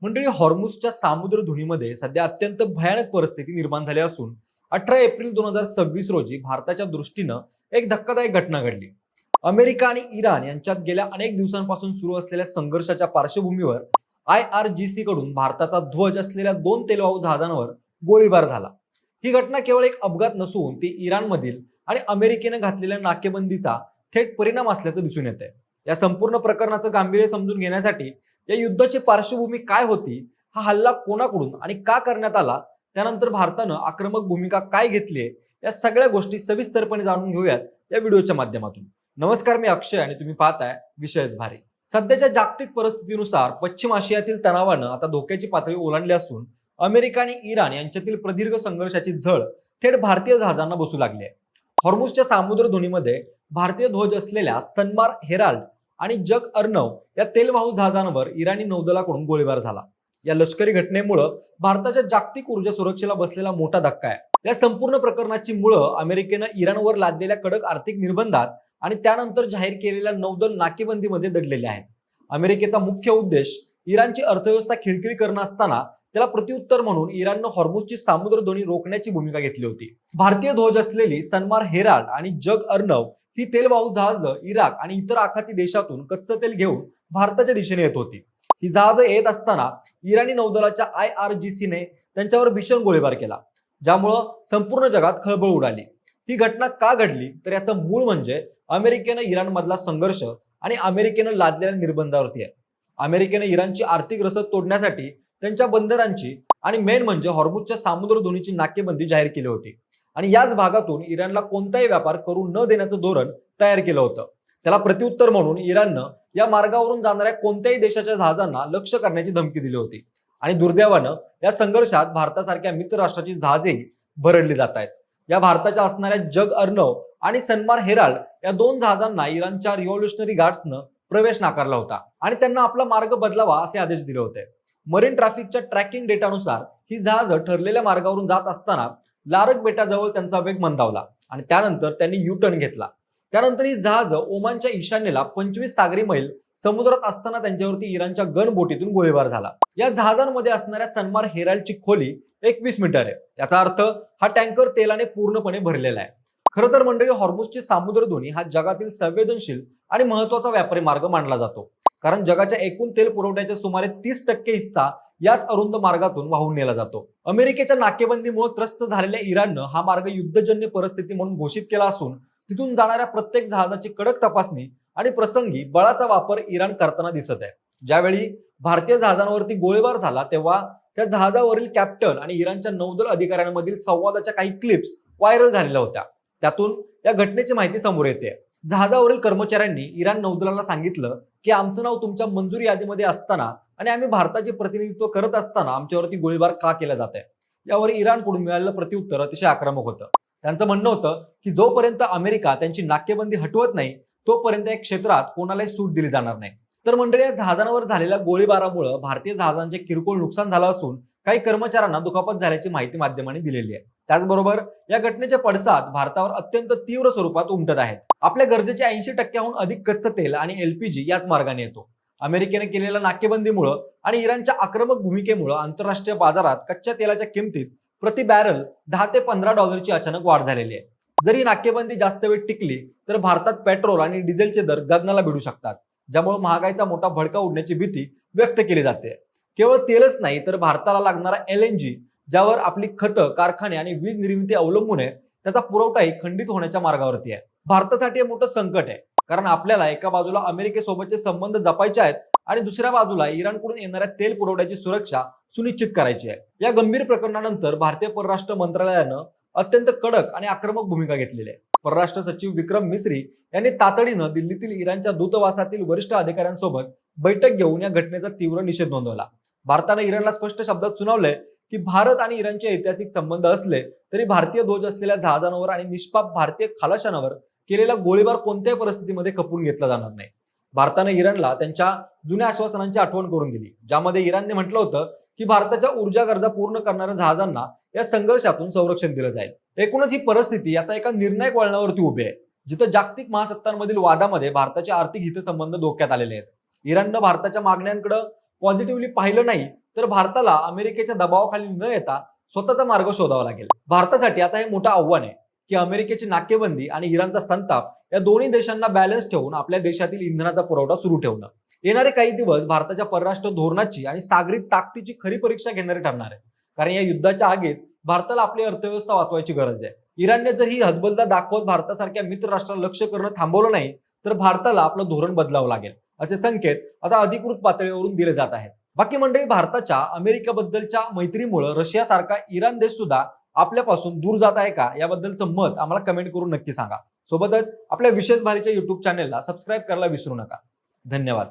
मंडळी, हॉर्मुझच्या सामुद्रधुनीमध्ये सध्या अत्यंत भयानक परिस्थिती निर्माण झाली असून 18 एप्रिल 2026 रोजी भारताच्या दृष्टीनं एक धक्कादायक घटना घडली. अमेरिका आणि इराण यांच्यात गेल्या अनेक दिवसांपासून सुरू असलेल्या संघर्षाच्या पार्श्वभूमीवर IRGC कडून भारताचा ध्वज असलेल्या 2 तेलवाहू जहाजांवर गोळीबार झाला. ही घटना केवळ एक अपघात नसून ती इराणमधील आणि अमेरिकेने घातलेल्या नाकेबंदीचा थेट परिणाम असल्याचं दिसून येत आहे. या संपूर्ण प्रकरणाचं गांभीर्य समजून घेण्यासाठी या युद्धाची पार्श्वभूमी काय होती, हा हल्ला कोणाकडून आणि का करण्यात आला, त्यानंतर भारतानं आक्रमक भूमिका काय घेतली आहे, या सगळ्या गोष्टी सविस्तरपणे जाणून घेऊयात या व्हिडिओच्या माध्यमातून. नमस्कार, मी अक्षय आणि तुम्ही पाहताय विषयच भारी. सध्याच्या जागतिक परिस्थितीनुसार पश्चिम आशियातील तणावानं आता धोक्याची पातळी ओलांडली असून अमेरिका आणि इराण यांच्यातील प्रदीर्घ संघर्षाची झळ थेट भारतीय जहाजांना बसू लागली आहे. हॉर्मुझच्या सामुद्रधुनीमध्ये भारतीय ध्वज असलेल्या सनमार हेराल्ड आणि जग अर्नव या तेलवाहू जहाजांवर इराणी नौदलाकडून गोळीबार झाला. या लष्करी घटनेमुळे भारताच्या जागतिक ऊर्जा सुरक्षेला बसलेला मोठा धक्का आहे. या संपूर्ण प्रकरणाची मुळं अमेरिकेनं इराणवर लादलेल्या कडक आर्थिक निर्बंधात आणि त्यानंतर जाहीर केलेल्या नौदल नाकेबंदीमध्ये दडलेले आहेत. अमेरिकेचा मुख्य उद्देश इराणची अर्थव्यवस्था खिळखिळी करणं असताना त्याला प्रत्युत्तर म्हणून इराणनं हॉर्मुझची सामुद्रधुनी रोखण्याची भूमिका घेतली होती. भारतीय ध्वज असलेली सनमार हेराल्ड आणि जग अर्नव ही तेलवाहू जहाज इराक आणि इतर आखाती देशातून कच्चं तेल घेऊन भारताच्या दिशेने येत होती. ही जहाजं येत असताना इराणी नौदलाच्या IRGC ने त्यांच्यावर भीषण गोळीबार केला, ज्यामुळं संपूर्ण जगात खळबळ उडाली. ही घटना का घडली, तर याचं मूळ म्हणजे अमेरिकेनं इराणमधला संघर्ष आणि अमेरिकेनं लादलेल्या निर्बंधावरती आहे. अमेरिकेनं इराणची आर्थिक रसद तोडण्यासाठी त्यांच्या बंदरांची आणि मेन म्हणजे हॉर्मुझच्या सामुद्रधुनीची नाकेबंदी जाहीर केली होती आणि याच भागातून इराणला कोणताही व्यापार करू न देण्याचं धोरण तयार केलं होतं. त्याला प्रत्युत्तर म्हणून इराणनं या मार्गावरून जाणाऱ्या कोणत्याही देशाच्या जहाजांना लक्ष्य करण्याची धमकी दिली होती आणि दुर्दैवानं या संघर्षात भारतासारख्या मित्र राष्ट्राची जहाजेही भरडली जात आहेत. या भारताच्या असणाऱ्या जग अर्नव आणि सनमार हेराल्ड या 2 जहाजांना इराणच्या रिव्होल्युशनरी गार्ड्सनं प्रवेश नाकारला होता आणि त्यांना आपला मार्ग बदलावा असे आदेश दिले होते. मरीन ट्रॅफिकच्या ट्रॅकिंग डेटानुसार ही जहाजं ठरलेल्या मार्गावरून जात असताना लारक बेटाजवळ त्यांचा वेग मंदावला आणि त्यानंतर त्यांनी यू टर्न घेतला. त्यानंतर ही जहाजं ओमानच्या ईशान्येला 25 सागरी मैल समुद्रात असताना त्यांच्यावरती इराणच्या गन बोटीतून गोळीबार झाला. या जहाजांमध्ये असणाऱ्या सनमार हेराल्डची खोली 21 मीटर आहे. याचा अर्थ हा टँकर तेलाने पूर्णपणे भरलेला आहे. खरं तर मंडळी, हॉर्मुझची सामुद्रधुनी हा जगातील संवेदनशील आणि महत्वाचा व्यापारी मार्ग मानला जातो, कारण जगाच्या एकूण तेल पुरवठ्याच्या सुमारे 30% हिस्सा याच अरुंद मार्गातून वाहून नेला जातो. अमेरिकेच्या नाकेबंदीमुळे त्रस्त झालेल्या इराणनं हा मार्ग युद्धजन्य परिस्थिती म्हणून घोषित केला असून तिथून जाणाऱ्या प्रत्येक जहाजाची कडक तपासणी आणि प्रसंगी बळाचा वापर इराण करताना दिसत आहे. ज्यावेळी भारतीय जहाजांवरती गोळीबार झाला तेव्हा त्या जहाजावरील कॅप्टन आणि इराणच्या नौदल अधिकाऱ्यांमधील संवादाच्या काही क्लिप्स व्हायरल झालेल्या होत्या. त्यातून या घटनेची माहिती समोर येते. जहाजावरील कर्मचाऱ्यांनी इराण नौदलाला सांगितलं की आमचं नाव तुमच्या मंजुरी यादीमध्ये असताना आणि आम्ही भारताचे प्रतिनिधित्व करत असताना आमच्यावरती गोळीबार का केला जात आहे. यावर इराणकडून मिळालेलं प्रत्युत्तर अतिशय आक्रमक होतं. त्यांचं म्हणणं होतं की जोपर्यंत अमेरिका त्यांची नाकेबंदी हटवत नाही तोपर्यंत या क्षेत्रात कोणालाही सूट दिली जाणार नाही. तर मंडळी, या जहाजांवर झालेल्या गोळीबारामुळे भारतीय जहाजांचे किरकोळ नुकसान झालं असून काही कर्मचाऱ्यांना दुखापत झाल्याची माहिती माध्यमांनी दिलेली आहे. त्याचबरोबर या घटनेचे पडसाद भारतावर अत्यंत तीव्र स्वरूपात उमटत आहेत. आपल्या गरजेच्या 80%हून अधिक कच्चं तेल आणि LPG याच मार्गाने येतो. अमेरिकेने केलेल्या नाकेबंदीमुळे आणि इराणच्या आक्रमक भूमिकेमुळे आंतरराष्ट्रीय बाजारात कच्च्या तेलाच्या किमतीत प्रति बॅरल $10 ते $15ची अचानक वाढ झालेली आहे. जरी नाकेबंदी जास्त वेळ टिकली तर भारतात पेट्रोल आणि डिझेलचे दर गगनाला भिडू शकतात, ज्यामुळे महागाईचा मोठा भडका उडण्याची भीती व्यक्त केली जाते. केवळ तेलच नाही तर भारताला लागणारा LNG, ज्यावर आपली खतं, कारखाने आणि वीज निर्मिती अवलंबून आहे, त्याचा पुरवठाही खंडित होण्याच्या मार्गावरती आहे. भारतासाठी हे मोठं संकट आहे, कारण आपल्याला एका बाजूला अमेरिकेसोबतचे संबंध जपायचे आहेत आणि दुसऱ्या बाजूला इराणकडून येणाऱ्या तेल पुरवठ्याची सुरक्षा सुनिश्चित करायची आहे. या गंभीर प्रकरणानंतर भारतीय परराष्ट्र मंत्रालयानं अत्यंत कडक आणि आक्रमक भूमिका घेतलेली आहे. परराष्ट्र सचिव विक्रम मिस्री यांनी तातडीनं दिल्लीतील इराणच्या दूतावासातील वरिष्ठ अधिकाऱ्यांसोबत बैठक घेऊन या घटनेचा तीव्र निषेध नोंदवला. भारताने इराणला स्पष्ट शब्दात सुनावलंय की भारत आणि इराणचे ऐतिहासिक संबंध असले तरी भारतीय ध्वज असलेल्या जहाजांवर आणि निष्पाप भारतीय खलाशांवर केलेला गोळीबार कोणत्याही परिस्थितीमध्ये खपवून घेतला जाणार नाही. भारताने इराणला त्यांच्या जुन्या आश्वासनांची आठवण करून दिली, ज्यामध्ये इराणने म्हटलं होतं की भारताच्या ऊर्जा गरजा पूर्ण करणाऱ्या जहाजांना या संघर्षातून संरक्षण दिलं जाईल. एकूणच ही परिस्थिती आता एका निर्णायक वळणावरती उभी आहे, जिथं जागतिक महासत्तांमधील वादामध्ये भारताचे आर्थिक हितसंबंध धोक्यात आलेले आहेत. इराणनं भारताच्या मागण्यांकडे पॉझिटिव्हली पाहिलं नाही तर भारताला अमेरिकेच्या दबावाखाली न येता स्वतःचा मार्ग शोधावा लागेल. भारतासाठी आता हे मोठं आव्हान आहे की अमेरिकेची नाकेबंदी आणि इराणचा संताप या दोन्ही देशांना बॅलन्स ठेवून आपल्या देशातील इंधनाचा पुरवठा सुरू ठेवणं. येणारे काही दिवस भारताच्या परराष्ट्र धोरणाची आणि सागरी ताकदीची खरी परीक्षा घेणारे ठरणार आहे. कारण या युद्धाच्या आगीत भारताला आपली अर्थव्यवस्था वाचवायची गरज आहे. इराणने जर ही हतबलता दाखवत भारतासारख्या मित्र राष्ट्राला लक्ष्य करणं थांबवलं नाही तर भारताला आपलं धोरण बदलावं लागेल, असे संकेत आता अधिकृत पातळीवरून दिले जात आहेत. बाकी मंडळी, भारताच्या अमेरिकेबद्दलच्या मैत्रीमुळे रशियासारखा इराण देश सुद्धा आपल्यापासून दूर जात आहे का, याबद्दलचं मत आम्हाला कमेंट करून नक्की सांगा. सोबतच आपल्या विशेष भारीच्या युट्यूब चॅनेलला सबस्क्राईब करायला विसरू नका. धन्यवाद.